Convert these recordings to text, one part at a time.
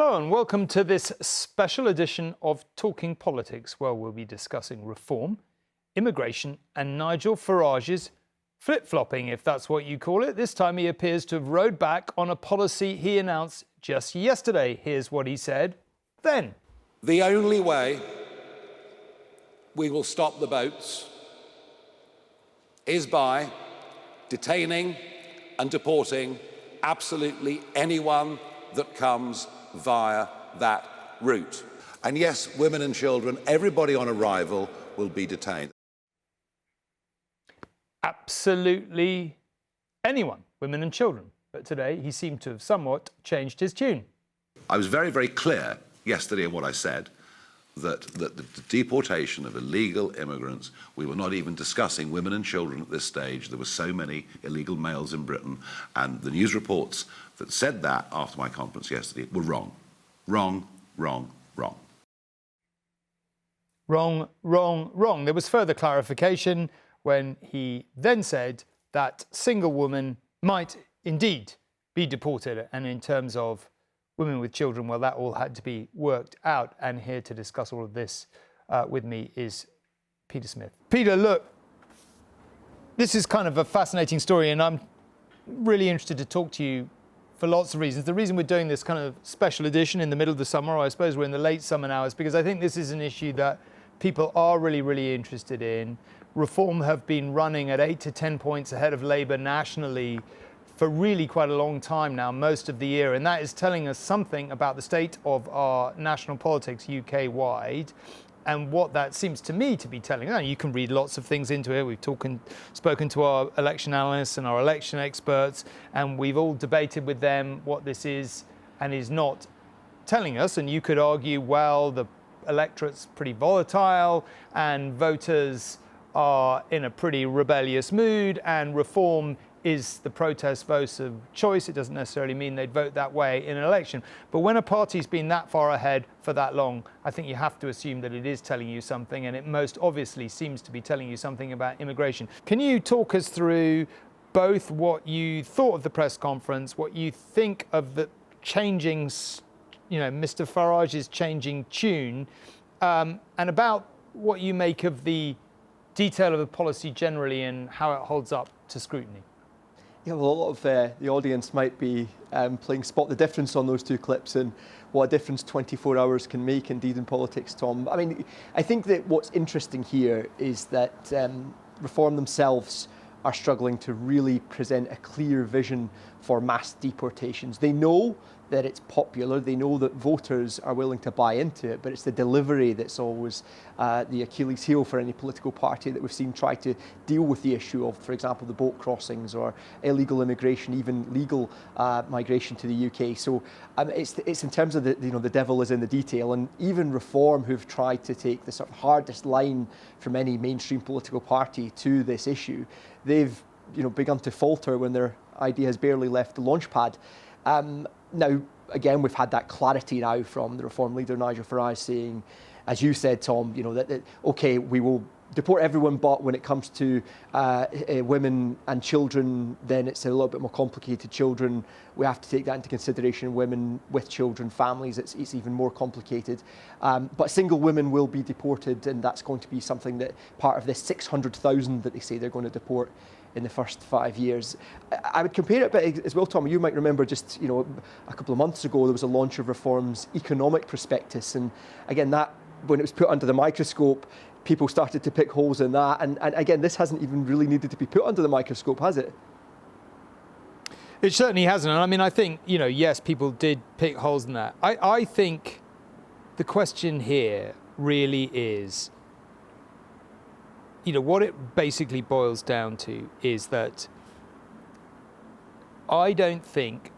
Hello and welcome to this special edition of Talking Politics, where we'll be discussing reform, immigration and Nigel Farage's flip-flopping, if that's what you call it. This time he appears to have rowed back on a policy he announced just yesterday. Here's what he said then. The only way we will stop the boats is by detaining and deporting absolutely anyone that comes via that route. And yes, women and children, everybody on arrival will be detained. Absolutely anyone, women and children. But today he seemed to have somewhat changed his tune. I was very, very clear yesterday in what I said, that the deportation of illegal immigrants, we were not even discussing women and children at this stage. There were so many illegal males in Britain, and the news reports that said that after my conference yesterday were wrong. Wrong, wrong, wrong. Wrong, wrong, wrong. There was further clarification when he then said that single women might indeed be deported, and in terms of women with children, well, that all had to be worked out. And here to discuss all of this with me is Peter Smith. Peter, look, this is kind of a fascinating story, and I'm really interested to talk to you for lots of reasons. The reason we're doing this kind of special edition in the middle of the summer, or I suppose we're in the late summer now, is because I think this is an issue that people are really, really interested in. Reform have been running at 8 to 10 points ahead of Labour nationally for really quite a long time now, most of the year, and that is telling us something about the state of our national politics UK-wide, and what that seems to me to be telling. Now, you can read lots of things into it. We've spoken to our election analysts and our election experts, and we've all debated with them what this is and is not telling us. And you could argue, well, the electorate's pretty volatile and voters are in a pretty rebellious mood, and reform is the protest vote of choice. It doesn't necessarily mean they'd vote that way in an election. But when a party's been that far ahead for that long, I think you have to assume that it is telling you something, and it most obviously seems to be telling you something about immigration. Can you talk us through both what you thought of the press conference, what you think of the changing, Mr. Farage's changing tune, and about what you make of the detail of the policy generally and how it holds up to scrutiny? Yeah, well, a lot of the audience might be playing spot the difference on those two clips and what a difference 24 hours can make indeed in politics, Tom. I mean, I think that what's interesting here is that Reform themselves are struggling to really present a clear vision for mass deportations. They know that it's popular, they know that voters are willing to buy into it, but it's the delivery that's always the Achilles heel for any political party that we've seen try to deal with the issue of, for example, the boat crossings or illegal immigration, even legal migration to the UK. So it's in terms of the devil is in the detail, and even Reform, who've tried to take the sort of hardest line from any mainstream political party to this issue, they've begun to falter when their idea has barely left the launch pad. Now, again, we've had that clarity now from the Reform leader, Nigel Farage, saying, as you said, Tom, that OK, we will deport everyone, but when it comes to women and children, then it's a little bit more complicated. Children, we have to take that into consideration. Women with children, families, it's even more complicated. But single women will be deported, and that's going to be something that part of this 600,000 that they say they're going to deport in the first 5 years. I would compare it a bit as well, Tom. You might remember just a couple of months ago there was a launch of Reform's economic prospectus, and again that when it was put under the microscope, people started to pick holes in that, and again this hasn't even really needed to be put under the microscope, has it? It certainly hasn't. And I mean, I think yes, people did pick holes in that. I think the question here really is, what it basically boils down to is that I don't think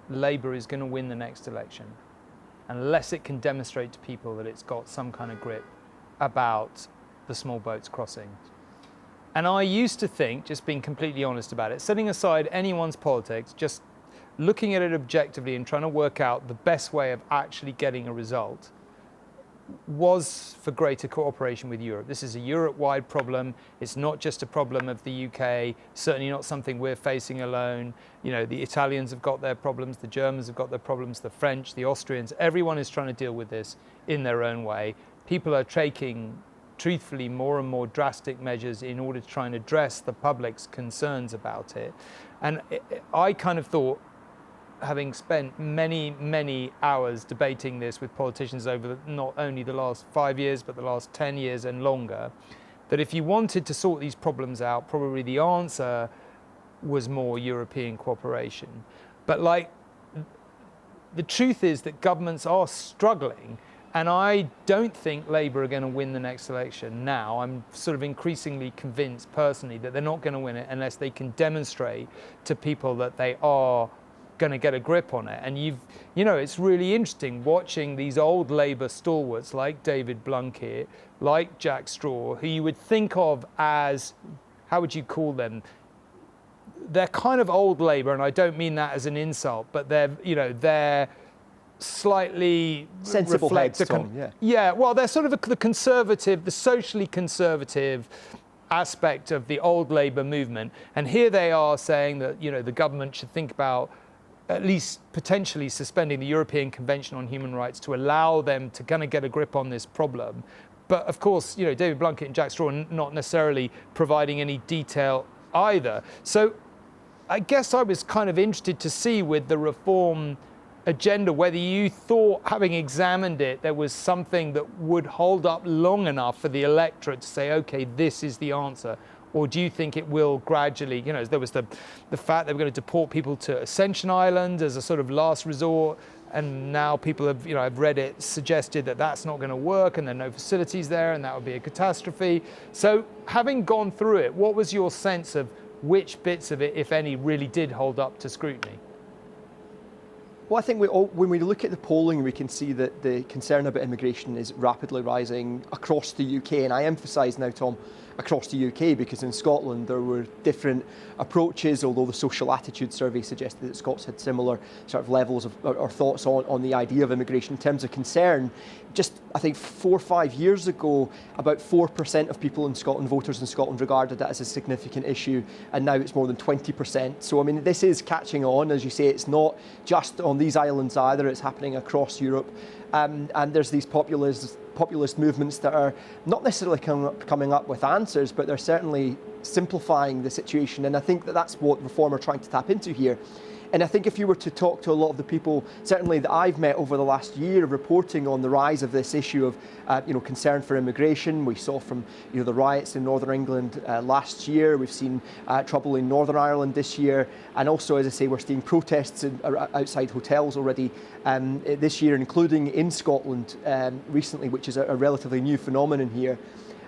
Labour is going to win the next election unless it can demonstrate to people that it's got some kind of grip about the small boats crossing. And I used to think, just being completely honest about it, setting aside anyone's politics, just looking at it objectively and trying to work out the best way of actually getting a result, was for greater cooperation with Europe. This is a Europe-wide problem. It's not just a problem of the UK, certainly not something we're facing alone. You know, the Italians have got their problems, the Germans have got their problems, the French, the Austrians, everyone is trying to deal with this in their own way. People are taking, truthfully, more and more drastic measures in order to try and address the public's concerns about it. And I kind of thought, having spent many hours debating this with politicians over not only the last 5 years, but the last 10 years and longer, that if you wanted to sort these problems out, probably the answer was more European cooperation. But the truth is that governments are struggling, and I don't think Labour are going to win the next election now. I'm sort of increasingly convinced personally that they're not going to win it unless they can demonstrate to people that they are going to get a grip on it. And you know, it's really interesting watching these old Labour stalwarts like David Blunkett, like Jack Straw, who you would think of as, how would you call them? They're kind of old Labour, and I don't mean that as an insult, but they're slightly sensible heads, Tom, yeah, well, they're sort of the conservative, the socially conservative aspect of the old Labour movement. And here they are saying that, you know, the government should think about at least potentially suspending the European Convention on Human Rights to allow them to kind of get a grip on this problem. But of course, you know, David Blunkett and Jack Straw are not necessarily providing any detail either. So I guess I was kind of interested to see with the reform agenda whether you thought, having examined it, there was something that would hold up long enough for the electorate to say, okay, this is the answer. Or do you think it will gradually, you know, there was the fact that we're going to deport people to Ascension Island as a sort of last resort, and now people have, you know, I've read it suggested that that's not going to work and there are no facilities there and that would be a catastrophe. So having gone through it, what was your sense of which bits of it, if any, really did hold up to scrutiny? Well, I think when we look at the polling, we can see that the concern about immigration is rapidly rising across the UK. And I emphasise now, Tom, across the UK, because in Scotland there were different approaches, although the social attitude survey suggested that Scots had similar sort of levels of or thoughts on the idea of immigration in terms of concern. Just, I think, 4 or 5 years ago, about 4% of people in Scotland, voters in Scotland, regarded that as a significant issue, and now it's more than 20%. So, I mean, this is catching on. As you say, it's not just on these islands either, it's happening across Europe. And there's these populist movements that are not necessarily coming up with answers, but they're certainly simplifying the situation. And I think that that's what Reform are trying to tap into here. And I think if you were to talk to a lot of the people, certainly that I've met over the last year, reporting on the rise of this issue of concern for immigration, we saw from the riots in Northern England last year. We've seen trouble in Northern Ireland this year, and also, as I say, we're seeing protests outside hotels already this year, including in Scotland recently, which is a relatively new phenomenon here.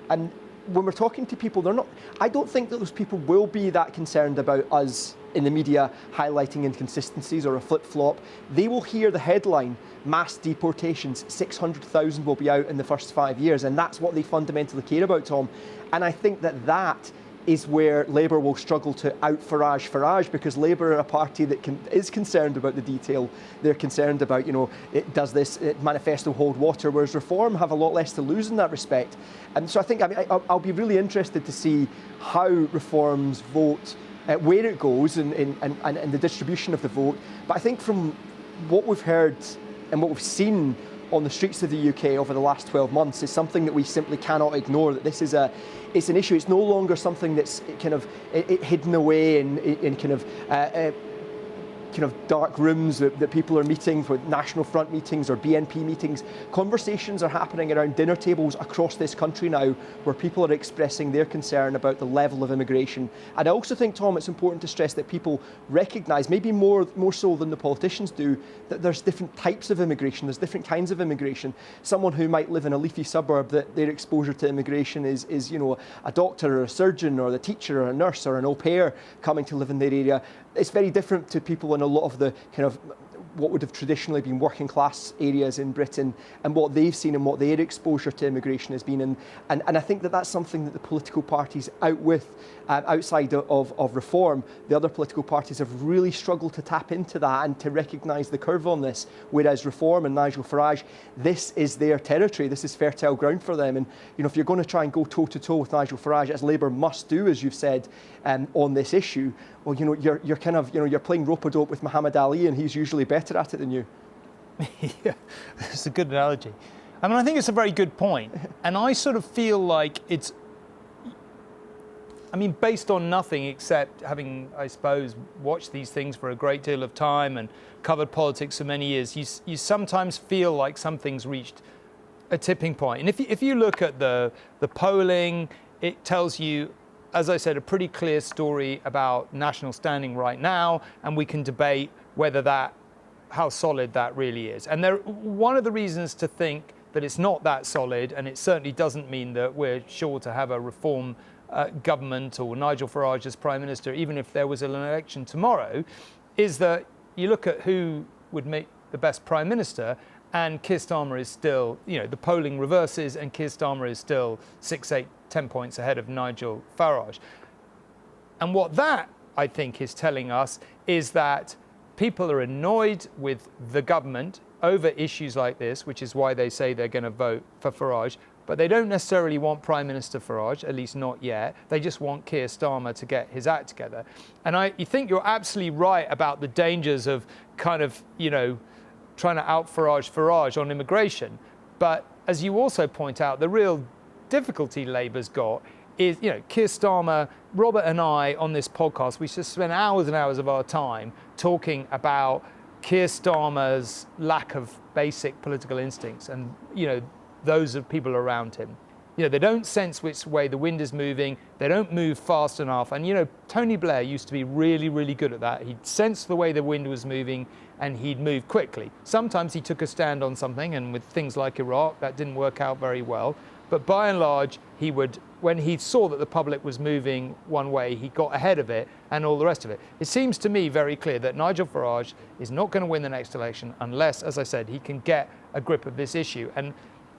And when we're talking to people, I don't think that those people will be that concerned about us in the media highlighting inconsistencies or a flip-flop. They will hear the headline, mass deportations, 600,000 will be out in the first 5 years, and that's what they fundamentally care about, Tom. And I think that is where Labour will struggle to out-Farage Farage, because Labour are a party that is concerned about the detail. They're concerned about, does this manifesto hold water, whereas Reform have a lot less to lose in that respect. And so I think I'll be really interested to see how Reform's vote, where it goes and the distribution of the vote. But I think from what we've heard and what we've seen on the streets of the UK over the last 12 months is something that we simply cannot ignore, that this is it's an issue. It's no longer something that's kind of hidden away in kind of dark rooms that people are meeting for National Front meetings or BNP meetings. Conversations are happening around dinner tables across this country now, where people are expressing their concern about the level of immigration. And I also think, Tom, it's important to stress that people recognise, maybe more so than the politicians do, that there's different types of immigration, there's different kinds of immigration. Someone who might live in a leafy suburb, that their exposure to immigration is a doctor or a surgeon or the teacher or a nurse or an au pair coming to live in their area. It's very different to people in a lot of the kind of what would have traditionally been working class areas in Britain and what they've seen and what their exposure to immigration has been. And I think that that's something that the political parties outside of reform, the other political parties have really struggled to tap into that and to recognise the curve on this, whereas reform and Nigel Farage, this is their territory, this is fertile ground for them. And if you're going to try and go toe-to-toe with Nigel Farage, as Labour must do, as you've said, on this issue, well, you're kind of, you're playing rope-a-dope with Muhammad Ali, and he's usually better at it than you. Yeah, it's a good analogy. I mean, I think it's a very good point. And I sort of feel like it's, I mean, based on nothing except having, I suppose, watched these things for a great deal of time and covered politics for many years, you sometimes feel like something's reached a tipping point. And if you look at the polling, it tells you, as I said, a pretty clear story about national standing right now, and we can debate how solid that really is. And one of the reasons to think that it's not that solid, and it certainly doesn't mean that we're sure to have a reform government or Nigel Farage as Prime Minister, even if there was an election tomorrow, is that you look at who would make the best Prime Minister, and Keir Starmer is still, the polling reverses, and Keir Starmer is still 6, 8, 10 points ahead of Nigel Farage. And what that, I think, is telling us is that people are annoyed with the government over issues like this, which is why they say they're going to vote for Farage, but they don't necessarily want Prime Minister Farage, at least not yet. They just want Keir Starmer to get his act together. And you think you're absolutely right about the dangers of kind of, trying to out-Farage on immigration. But as you also point out, the real difficulty Labour's got is, Keir Starmer, Robert and I on this podcast, we just spend hours and hours of our time talking about Keir Starmer's lack of basic political instincts and, those of people around him. They don't sense which way the wind is moving. They don't move fast enough. And, Tony Blair used to be really, really good at that. He'd sense the way the wind was moving and he'd move quickly. Sometimes he took a stand on something, and with things like Iraq, that didn't work out very well. But by and large, he would, when he saw that the public was moving one way, he got ahead of it and all the rest of it. It seems to me very clear that Nigel Farage is not going to win the next election unless, as I said, he can get a grip of this issue. And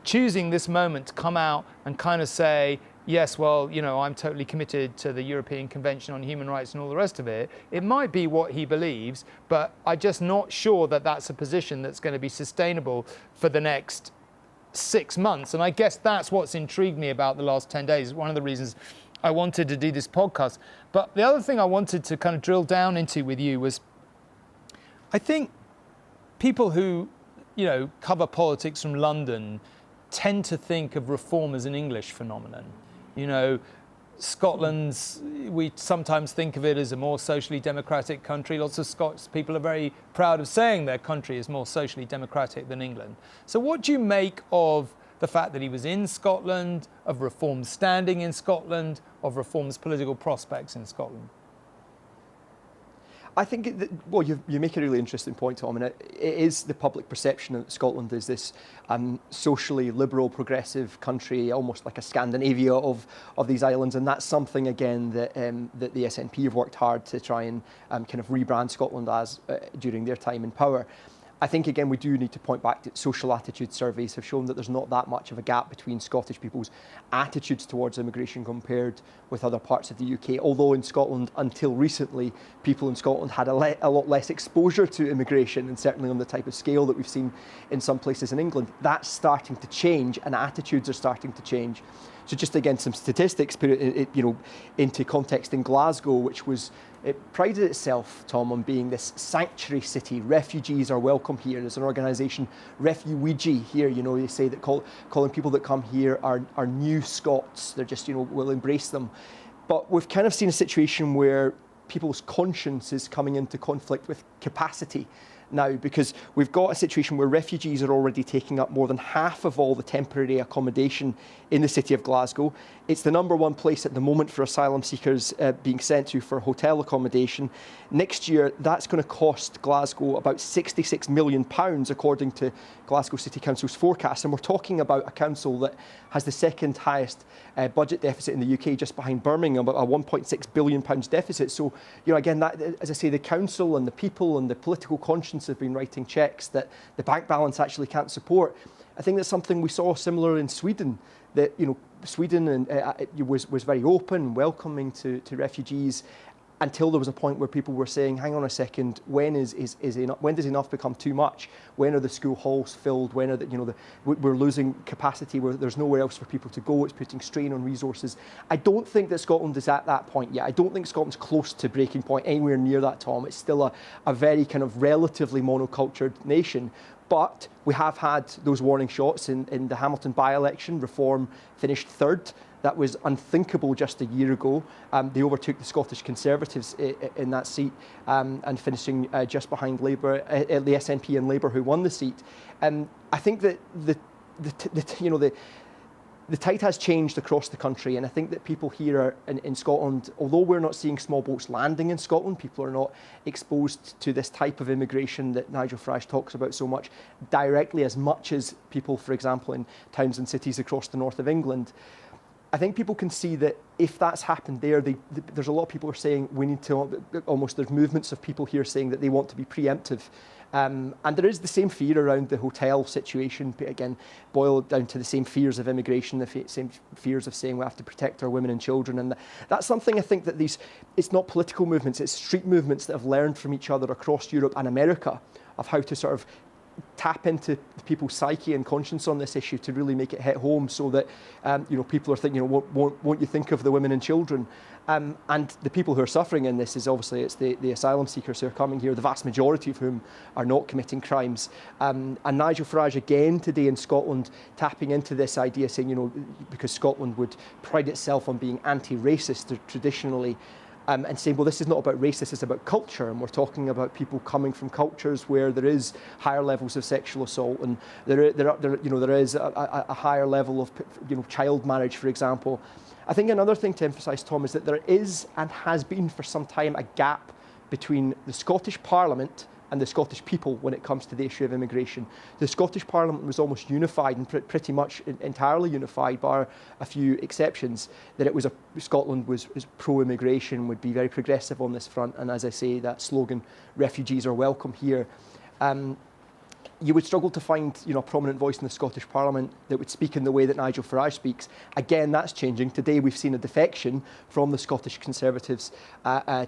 choosing this moment to come out and kind of say, yes, well, I'm totally committed to the European Convention on Human Rights and all the rest of it, it might be what he believes, but I'm just not sure that that's a position that's going to be sustainable for the next 6 months. And I guess that's what's intrigued me about the last 10 days. One of the reasons I wanted to do this podcast. But the other thing I wanted to kind of drill down into with you was, I think people who, cover politics from London tend to think of reform as an English phenomenon. Scotland's, we sometimes think of it as a more socially democratic country. Lots of Scots people are very proud of saying their country is more socially democratic than England. So what do you make of the fact that he was in Scotland, of reform's standing in Scotland, of reform's political prospects in Scotland? I think, you make a really interesting point, Tom, and it is the public perception that Scotland is this socially liberal, progressive country, almost like a Scandinavia of these islands, and that's something, again, that the SNP have worked hard to try and kind of rebrand Scotland as during their time in power. I think, again, we do need to point back to social attitude surveys have shown that there's not that much of a gap between Scottish people's attitudes towards immigration compared with other parts of the UK. Although in Scotland, until recently, people in Scotland had a lot less exposure to immigration, and certainly on the type of scale that we've seen in some places in England. That's starting to change, and attitudes are starting to change. So just again, some statistics, put it into context in Glasgow, which it prided itself, Tom, on being this sanctuary city. Refugees are welcome here. There's an organisation, Refuwigi here, they say that calling people that come here are new Scots. They're just, we'll embrace them. But we've kind of seen a situation where people's conscience is coming into conflict with capacity now, because we've got a situation where refugees are already taking up more than half of all the temporary accommodation in the city of Glasgow. It's the #1 place at the moment for asylum seekers being sent to for hotel accommodation. Next year, that's going to cost Glasgow about £66 million, according to Glasgow City Council's forecast. And we're talking about a council that has the second highest budget deficit in the UK, just behind Birmingham, about a £1.6 billion deficit. So, again, that, as I say, the council and the people and the political consciences accountants have been writing cheques that the bank balance actually can't support. I think that's something we saw similar in Sweden, that Sweden was very open, welcoming to refugees, until there was a point where people were saying, hang on a second, when does enough become too much? When are the school halls filled? When are we're losing capacity where there's nowhere else for people to go? It's putting strain on resources. I don't think that Scotland is at that point yet. I don't think Scotland's close to breaking point anywhere near that, Tom. It's still a very kind of relatively monocultured nation. But we have had those warning shots in the Hamilton by-election. Reform finished third. That was unthinkable just a year ago. They overtook the Scottish Conservatives in that seat and finishing just behind Labour, the SNP and Labour, who won the seat. I think that the tide has changed across the country, and I think that people here in Scotland, although we're not seeing small boats landing in Scotland, people are not exposed to this type of immigration that Nigel Farage talks about so much directly as much as people, for example, in towns and cities across the north of England. I think people can see that if that's happened there, there's a lot of people who are saying we need to, there's movements of people here saying that they want to be preemptive. And there is the same fear around the hotel situation, again, boiled down to the same fears of immigration, the same fears of saying we have to protect our women and children. And that's something I think that it's not political movements, it's street movements that have learned from each other across Europe and America of how to sort of tap into people's psyche and conscience on this issue to really make it hit home, so that people are thinking, won't you think of the women and children? And the people who are suffering in this is obviously it's the asylum seekers who are coming here, the vast majority of whom are not committing crimes. And Nigel Farage again today in Scotland tapping into this idea, saying because Scotland would pride itself on being anti-racist traditionally. And saying, well, this is not about race, this is about culture, and we're talking about people coming from cultures where there is higher levels of sexual assault, and there is a higher level of child marriage, for example. I think another thing to emphasise, Tom, is that there is and has been for some time a gap between the Scottish Parliament and the Scottish people when it comes to the issue of immigration. The Scottish Parliament was almost unified and pretty much entirely unified, bar a few exceptions, that Scotland was pro-immigration, would be very progressive on this front, and as I say, that slogan, refugees are welcome here. You would struggle to find a prominent voice in the Scottish Parliament that would speak in the way that Nigel Farage speaks. Again, that's changing. Today we've seen a defection from the Scottish Conservatives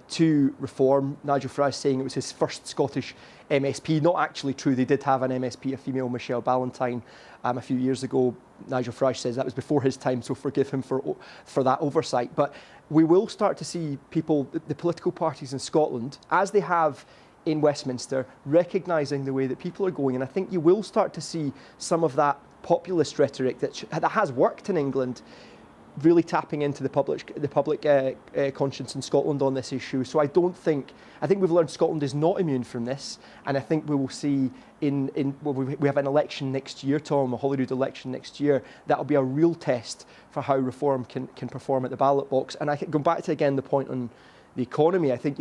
to Reform. Nigel Farage saying it was his first Scottish MSP. Not actually true. They did have an MSP, a female, Michelle Ballantyne, a few years ago. Nigel Farage says that was before his time, so forgive him for that oversight. But we will start to see people, the political parties in Scotland, as they have in Westminster, recognising the way that people are going. And I think you will start to see some of that populist rhetoric that has worked in England really tapping into the public conscience in Scotland on this issue. So I think we've learned Scotland is not immune from this, and I think we will see we have an election next year, Tom, a Holyrood election next year. That'll be a real test for how Reform can perform at the ballot box. And I think, going back to again the point on the economy, I think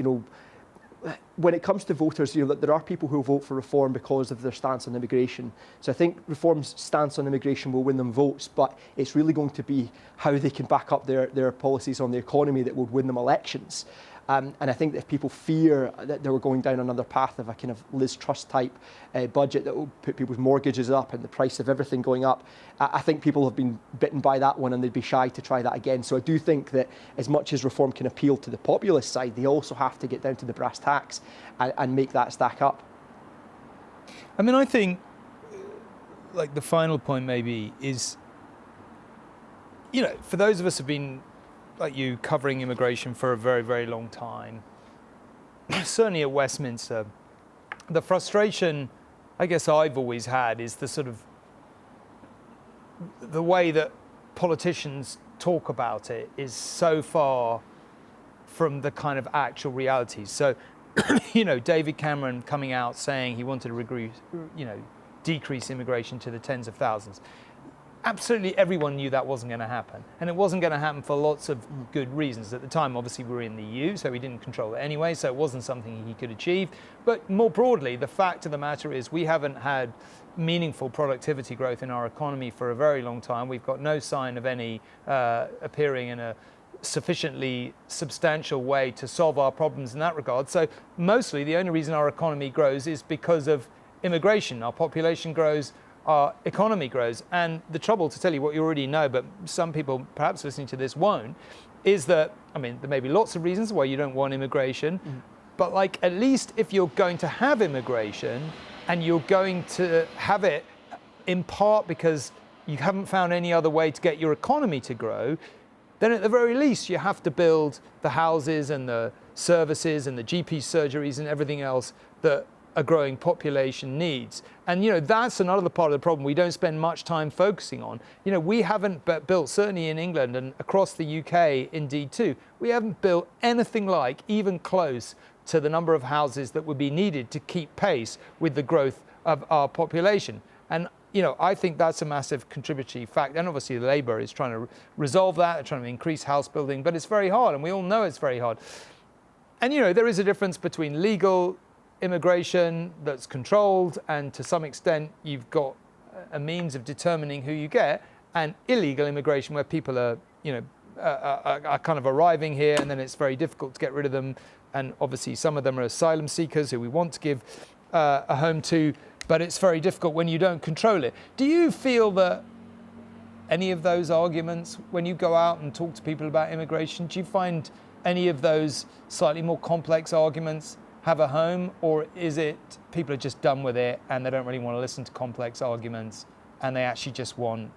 when it comes to voters, there are people who vote for Reform because of their stance on immigration. So I think Reform's stance on immigration will win them votes, but it's really going to be how they can back up their policies on the economy that will win them elections. And I think that if people fear that they were going down another path of a kind of Liz Truss type budget that will put people's mortgages up and the price of everything going up, I think people have been bitten by that one and they'd be shy to try that again. So I do think that as much as Reform can appeal to the populist side, they also have to get down to the brass tacks and make that stack up. I mean, I think like the final point maybe is, for those of us who've been like you, covering immigration for a very, very long time, certainly at Westminster, the frustration I guess I've always had is the way that politicians talk about it is so far from the kind of actual realities. So, David Cameron coming out saying he wanted to decrease immigration to the tens of thousands. Absolutely everyone knew that wasn't going to happen. And it wasn't going to happen for lots of good reasons. At the time, obviously, we were in the EU, so he didn't control it anyway, so it wasn't something he could achieve. But more broadly, the fact of the matter is we haven't had meaningful productivity growth in our economy for a very long time. We've got no sign of any appearing in a sufficiently substantial way to solve our problems in that regard. So mostly the only reason our economy grows is because of immigration. Our population grows, our economy grows. And the trouble, to tell you what you already know, but some people perhaps listening to this won't, is that, I mean, there may be lots of reasons why you don't want immigration, but like at least if you're going to have immigration and you're going to have it in part because you haven't found any other way to get your economy to grow, then at the very least you have to build the houses and the services and the GP surgeries and everything else that a growing population needs. And that's another part of the problem we don't spend much time focusing on. We haven't built, certainly in England and across the UK indeed too, we haven't built anything like even close to the number of houses that would be needed to keep pace with the growth of our population. And I think that's a massive contributory fact. And obviously Labour is trying to resolve that, they're trying to increase house building, but it's very hard, and we all know it's very hard. And there is a difference between legal immigration that's controlled, and to some extent you've got a means of determining who you get, and illegal immigration where people are kind of arriving here and then it's very difficult to get rid of them. And obviously some of them are asylum seekers who we want to give a home to, but it's very difficult when you don't control it. Do you feel that any of those arguments, when you go out and talk to people about immigration, do you find any of those slightly more complex arguments have a home, or is it people are just done with it and they don't really want to listen to complex arguments and they actually just want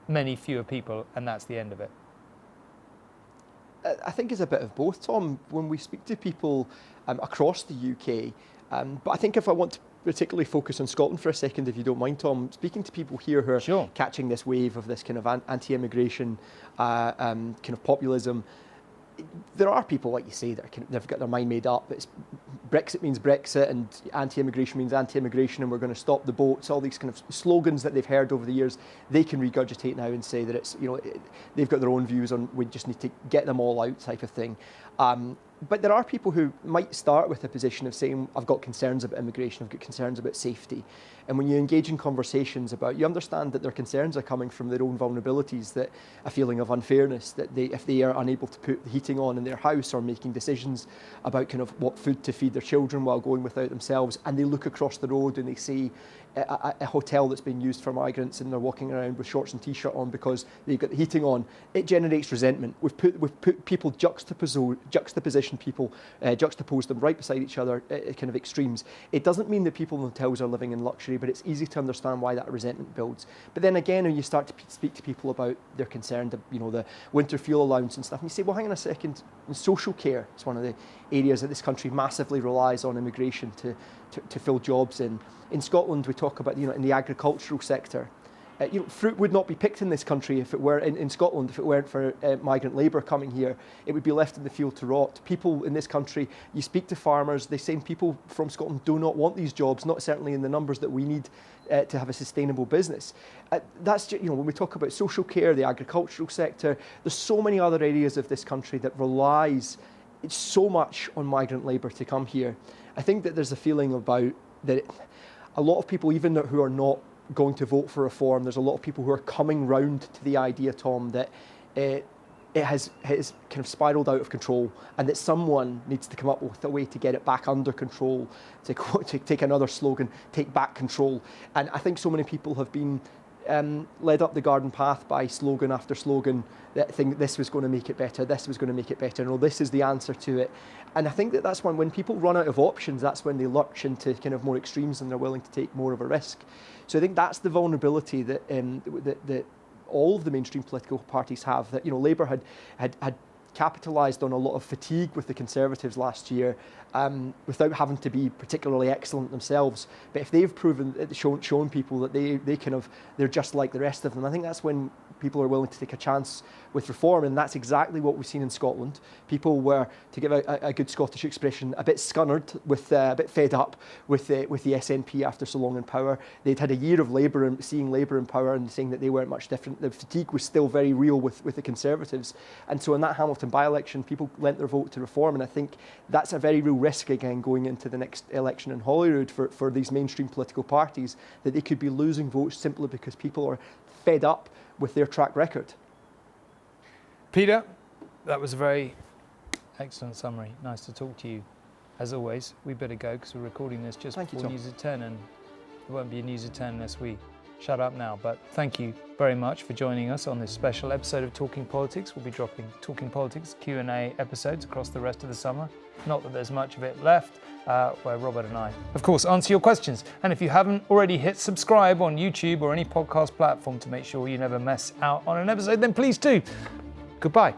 many fewer people and that's the end of it? I think it's a bit of both, Tom. When we speak to people across the UK, but I think if I want to particularly focus on Scotland for a second, if you don't mind, Tom, speaking to people here who are catching this wave of this kind of anti-immigration kind of populism, there are people, like you say, that they've got their mind made up. Brexit means Brexit, and anti-immigration means anti-immigration, and we're going to stop the boats. All these kind of slogans that they've heard over the years, they can regurgitate now and say that it's they've got their own views on we just need to get them all out type of thing. But there are people who might start with a position of saying, I've got concerns about immigration, I've got concerns about safety. And when you engage in conversations about, you understand that their concerns are coming from their own vulnerabilities, that a feeling of unfairness, that if they are unable to put the heating on in their house or making decisions about kind of what food to feed their children while going without themselves, and they look across the road and they see a hotel that's been used for migrants and they're walking around with shorts and t-shirt on because they've got the heating on, it generates resentment. We've put people juxtapose them right beside each other at kind of extremes. It doesn't mean that people in hotels are living in luxury, but it's easy to understand why that resentment builds. But then again, when you start to speak to people about their concern, the winter fuel allowance and stuff, and you say, well, hang on a second, social care is one of the areas that this country massively relies on immigration to fill jobs in. In Scotland, we talk about, in the agricultural sector, fruit would not be picked in this country if it were in Scotland if it weren't for migrant labour coming here. It would be left in the field to rot. People in this country, you speak to farmers, they say people from Scotland do not want these jobs, not certainly in the numbers that we need to have a sustainable business. That's when we talk about social care, the agricultural sector, there's so many other areas of this country that relies so much on migrant labour to come here. I think that there's a feeling about that a lot of people, even who are not going to vote for reform, there's a lot of people who are coming round to the idea, Tom, that it has kind of spiralled out of control and that someone needs to come up with a way to get it back under control, to take another slogan, take back control. And I think so many people have been led up the garden path by slogan after slogan that think this was going to make it better, this was going to make it better, no, this is the answer to it. And I think that's when people run out of options, that's when they lurch into kind of more extremes and they're willing to take more of a risk. So I think that's the vulnerability that that all of the mainstream political parties have. That Labour had capitalised on a lot of fatigue with the Conservatives last year, without having to be particularly excellent themselves. But if they've shown people that they're just like the rest of them, I think that's when people are willing to take a chance with reform, and that's exactly what we've seen in Scotland. People were, to give a good Scottish expression, a bit scunnered, a bit fed up with the SNP after so long in power. They'd had a year of seeing Labour in power and saying that they weren't much different. The fatigue was still very real with the Conservatives. And so in that Hamilton by-election, people lent their vote to reform, and I think that's a very real risk again going into the next election in Holyrood for these mainstream political parties, that they could be losing votes simply because people are fed up with their track record. Peter, that was a very excellent summary. Nice to talk to you. As always, we better go because we're recording this just Thank you, before Tom. News at 10, and there won't be a News at 10 unless we shut up now. But thank you very much for joining us on this special episode of Talking Politics. We'll be dropping Talking Politics Q&A episodes across the rest of the summer. Not that there's much of it left, where Robert and I, of course, answer your questions. And if you haven't already hit subscribe on YouTube or any podcast platform to make sure you never miss out on an episode, then please do. Goodbye.